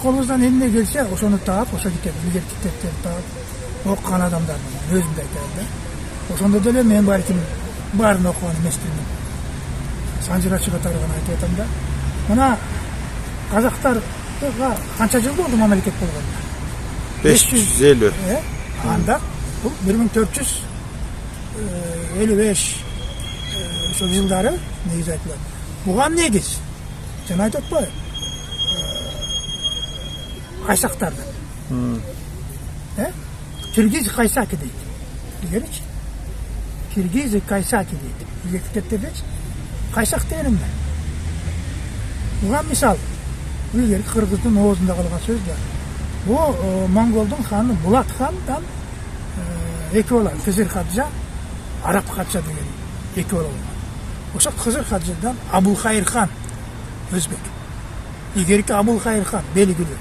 колубуздан эмне келсе ошону таап ошо кетет, илгертиктерди таап окуган адамдардын өзүм да айтайын да. Ошондо деле мен балким баарын окуган эмесмин. Санжырачы катары гана айтып атам да. Мына казактарга канча жыл болду мамлекет болгонуна? 550. Анда бул 1455 ошол жылдары негиз айтылат. Буга негиз жана айтып атпайбы? Кайсактарды. Киргиз Кайсаки дейт. Билеричи? Киргиз Кайсаки дейт. Илгертиктердечи? Кайсак деген эмне? Буга мисал, илгери кыргыздын оозунда калган сөз бар. Бул Монголдун ханы Булат хандан эки бала, Кызыр Хаджа, Арап Хаджа деген эки бала болгон. Ошо Кызыр Хаджадан Абулхайыр хан өзбек. Илгерки Абулхайыр хан белгилүү.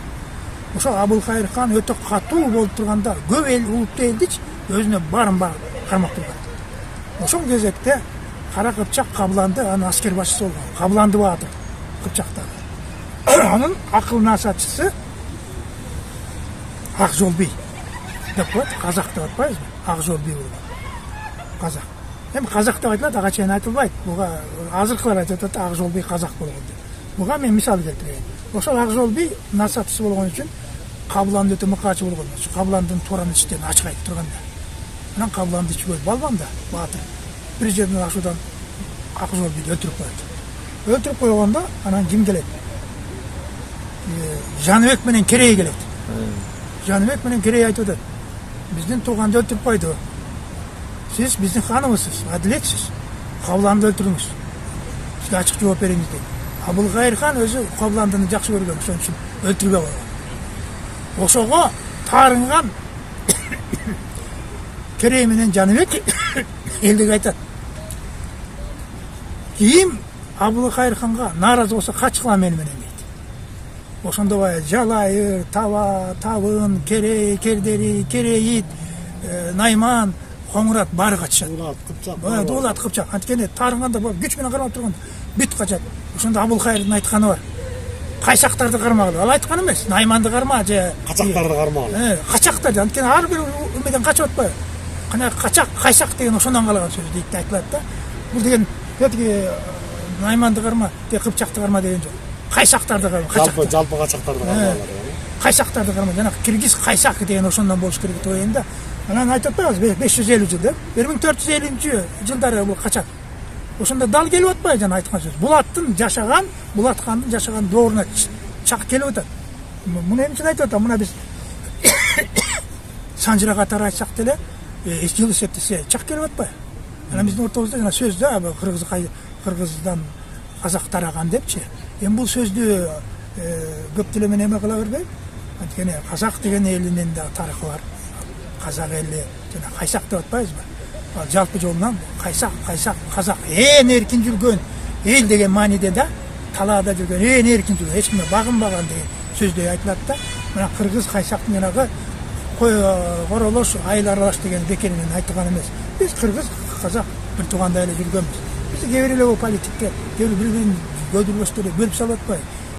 Ошо Абулхайыр хан өтө катуу болуп турганда көп эл улуттуу элдичи өзүнө баарын кармап турган. Ошол кезекте Кара Кыпчак Кабланды анын аскер башчысы болгон. Кабланды баатыр Кыпчактагы. Анын акыл насатчысы Акжол би деп коет, казак деп атпайбызбы? Акжол би болгон. Казак. Эми казак деп айтылат, ага чейин айтылбайт. Буга азыркылар айтып атат, Акжол би казак болгон деп. Буга мен мисал келтирейин. Ошол Акжол би насатчысы болгон үчүн Кабланды өтө мыкаачы болгон. Ошо Кабландын тууран ичтен ачык айтып турганда. Анан Кабланды ичпөй балбанда баатыр. Bir жерден ашудан Акжол биди өлтүрүп коет. Өлтүрүп койгондо анан ким келет? Жаныбек менен Керей келет. Жаныбек менен Керей айтып атат. Биздин тууганды өлтүрүп койду. Сиз биздин ханыбызсыз, адилетсиз. Кабланды өлтүрүңүз. Сизге ачык жооп бериңиз дейт. Абулхайыр хан өзү Кабландыны жакшы көргөн, ошон үчүн өлтүрбөй койгон. Ошого таарынган Керей менен Жаныбек элдик айтат. Ким Абулхайыр ханга нааразы болсо качкыла мени менен дейт. Ошондо бай Жалайыр, Таба, Табын, Керей, Кердери, Керейит, Найман, Коңурат баары качышат. Дулат Кыпчак. Анткени таарынганда күч менен кармап турганда бүт качат. Ошондо Абулхайырдын айтканы бар. Кайсактарды кармагыла. Ал айткан эмес. Найманды карма же Качактарды кармагыла. Качактарды. Анткени ар бир эмеден качып атпайбы? Кана качак, кайсак деген ошондон калган сөз дейт айтылат да. Бул деген тетиги Найманды карма, Кыпчакты карма деген жок. Кайсактарды карма. Жалпы качактарды кармагыла. Кайсактарды карма. Жана Киргиз Кайсак деген ошондон болуш керек деп ойлойм да. Анан айтып атпайбыз 550 жыл деп. 1450-жылдары бул качат. Ошондо дал келип атпайбы жана айткан сөз. Булаттын жашаган, Булат хандын жашаган дооруна чак келип атат. Муну эмне үчүн айтып атам? Мына биз Санжыра катары айтсак деле жыл эсептесе чак келип атпайбы? Анан биздин ортобузда жана сөздө кыргыздан казак тараган депчи. Эми бул сөздү көп деле мен эме кыла бербейм. Анткени казак деген элинин да тарыхы бар. Казак эли жана кайсак деп атпайбызбы? Жалпы жолунан кайсак, казак эң эркин жүргөн эл деген мааниде да, талаада жүргөн эң эркин жүргөн, эч кимге багынбаган деген сөздөй айтылат да. Мына кыргыз кайсактын жанагы кой королош, айыл аралаш деген бекеринен айтылган эмес. Биз кыргыз, казак бир туугандай эле жүргөнбүз. Биз кээ бир эле политикке, кээ бир-бирин көйдүрбөстөрү бөлүп салып атпайбы?